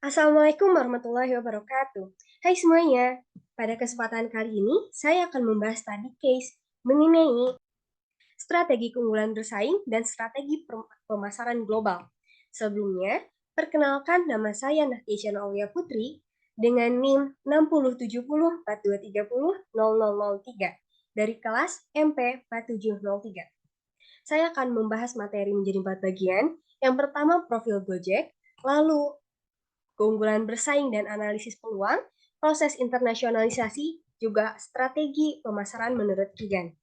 Assalamualaikum warahmatullahi wabarakatuh. Hai semuanya, pada kesempatan kali ini saya akan membahas study case mengenai strategi keunggulan bersaing dan strategi pemasaran global. Sebelumnya, perkenalkan nama saya Nahtisha Aulia Putri dengan NIM 607042300003 dari kelas MP 4703. Saya akan membahas materi menjadi 4 bagian. Yang pertama, profil Gojek, lalu keunggulan bersaing dan analisis peluang, proses internasionalisasi, juga strategi pemasaran menurut Kigan.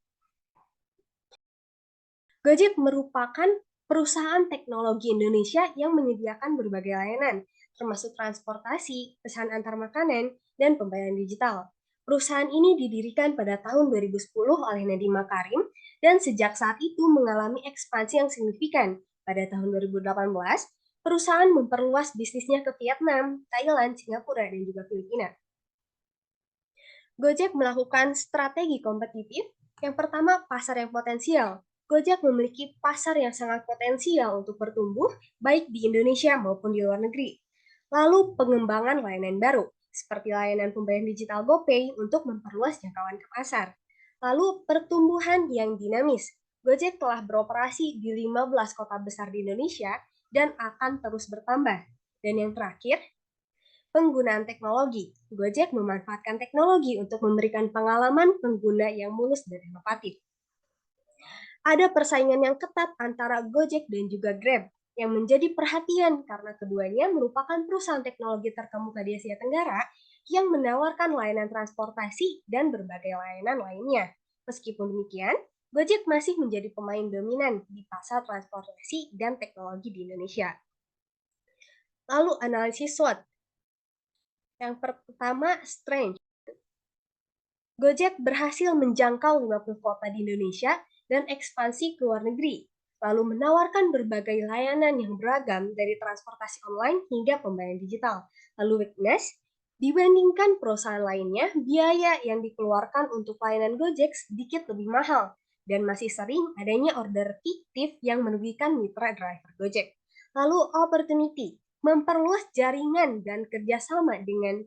Gojek merupakan perusahaan teknologi Indonesia yang menyediakan berbagai layanan, termasuk transportasi, pesan antar makanan, dan pembayaran digital. Perusahaan ini didirikan pada tahun 2010 oleh Nadiem Makarim dan sejak saat itu mengalami ekspansi yang signifikan. Pada tahun 2018, perusahaan memperluas bisnisnya ke Vietnam, Thailand, Singapura, dan juga Filipina. Gojek melakukan strategi kompetitif. Yang pertama, pasar yang potensial. Gojek memiliki pasar yang sangat potensial untuk bertumbuh, baik di Indonesia maupun di luar negeri. Lalu, pengembangan layanan baru, seperti layanan pembayaran digital GoPay untuk memperluas jangkauan ke pasar. Lalu, pertumbuhan yang dinamis. Gojek telah beroperasi di 15 kota besar di Indonesia dan akan terus bertambah. Dan yang terakhir, penggunaan teknologi. Gojek memanfaatkan teknologi untuk memberikan pengalaman pengguna yang mulus dan inovatif. Ada persaingan yang ketat antara Gojek dan juga Grab yang menjadi perhatian karena keduanya merupakan perusahaan teknologi terkemuka di Asia Tenggara yang menawarkan layanan transportasi dan berbagai layanan lainnya. Meskipun demikian, Gojek masih menjadi pemain dominan di pasar transportasi dan teknologi di Indonesia. Lalu analisis SWOT. Yang pertama, strength. Gojek berhasil menjangkau 50 kota di Indonesia dan ekspansi ke luar negeri, lalu menawarkan berbagai layanan yang beragam dari transportasi online hingga pembayaran digital. Lalu weakness, dibandingkan perusahaan lainnya, biaya yang dikeluarkan untuk layanan Gojek sedikit lebih mahal dan masih sering adanya order fiktif yang merugikan mitra driver Gojek. Lalu opportunity, memperluas jaringan dan kerjasama dengan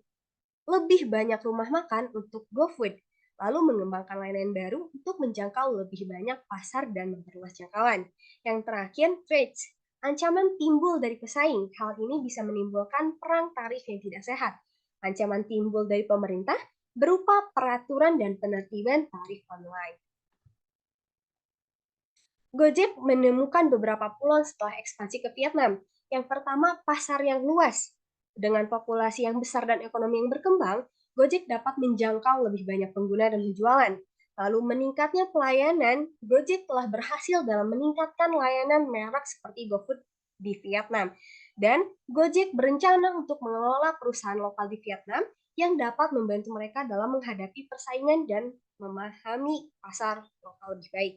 lebih banyak rumah makan untuk GoFood, lalu mengembangkan layanan baru untuk menjangkau lebih banyak pasar dan memperluas jangkauan. Yang terakhir, threats. Ancaman timbul dari pesaing. Hal ini bisa menimbulkan perang tarif yang tidak sehat. Ancaman timbul dari pemerintah berupa peraturan dan penertiban tarif online. Gojek menemukan beberapa peluang setelah ekspansi ke Vietnam. Yang pertama, pasar yang luas. Dengan populasi yang besar dan ekonomi yang berkembang, Gojek dapat menjangkau lebih banyak pengguna dan penjualan. Lalu meningkatnya pelayanan, Gojek telah berhasil dalam meningkatkan layanan merek seperti GoFood di Vietnam. Dan Gojek berencana untuk mengelola perusahaan lokal di Vietnam yang dapat membantu mereka dalam menghadapi persaingan dan memahami pasar lokal lebih baik.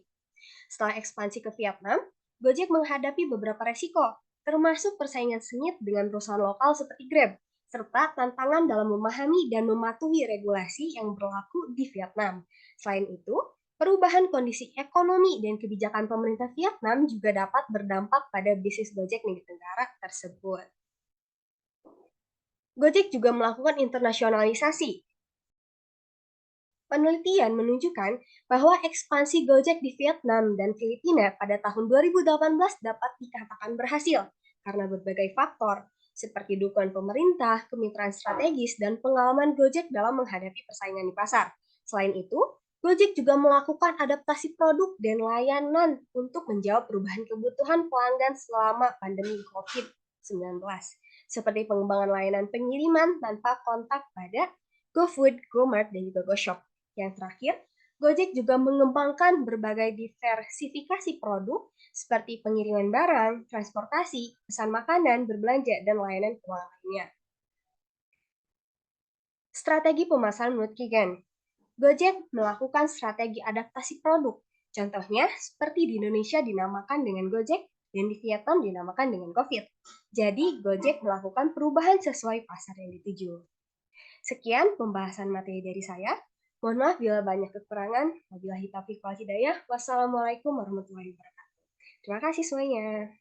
Setelah ekspansi ke Vietnam, Gojek menghadapi beberapa resiko, termasuk persaingan sengit dengan perusahaan lokal seperti Grab, serta tantangan dalam memahami dan mematuhi regulasi yang berlaku di Vietnam. Selain itu, perubahan kondisi ekonomi dan kebijakan pemerintah Vietnam juga dapat berdampak pada bisnis Gojek di negara tersebut. Gojek juga melakukan internasionalisasi. Penelitian menunjukkan bahwa ekspansi Gojek di Vietnam dan Filipina pada tahun 2018 dapat dikatakan berhasil karena berbagai faktor, seperti dukungan pemerintah, kemitraan strategis, dan pengalaman Gojek dalam menghadapi persaingan di pasar. Selain itu, Gojek juga melakukan adaptasi produk dan layanan untuk menjawab perubahan kebutuhan pelanggan selama pandemi COVID-19, seperti pengembangan layanan pengiriman tanpa kontak pada GoFood, GoMart, dan juga GoShop. Yang terakhir, Gojek juga mengembangkan berbagai diversifikasi produk seperti pengiriman barang, transportasi, pesan makanan, berbelanja, dan layanan keuangan lainnya. Strategi pemasaran menurut Kigen. Gojek melakukan strategi adaptasi produk. Contohnya, seperti di Indonesia dinamakan dengan Gojek dan di Vietnam dinamakan dengan COVID. Jadi, Gojek melakukan perubahan sesuai pasar yang dituju. Sekian pembahasan materi dari saya. Mohon maaf bila banyak kekurangan. Wabillahi taufiq wal hidayah. Wassalamualaikum warahmatullahi wabarakatuh. Terima kasih semuanya.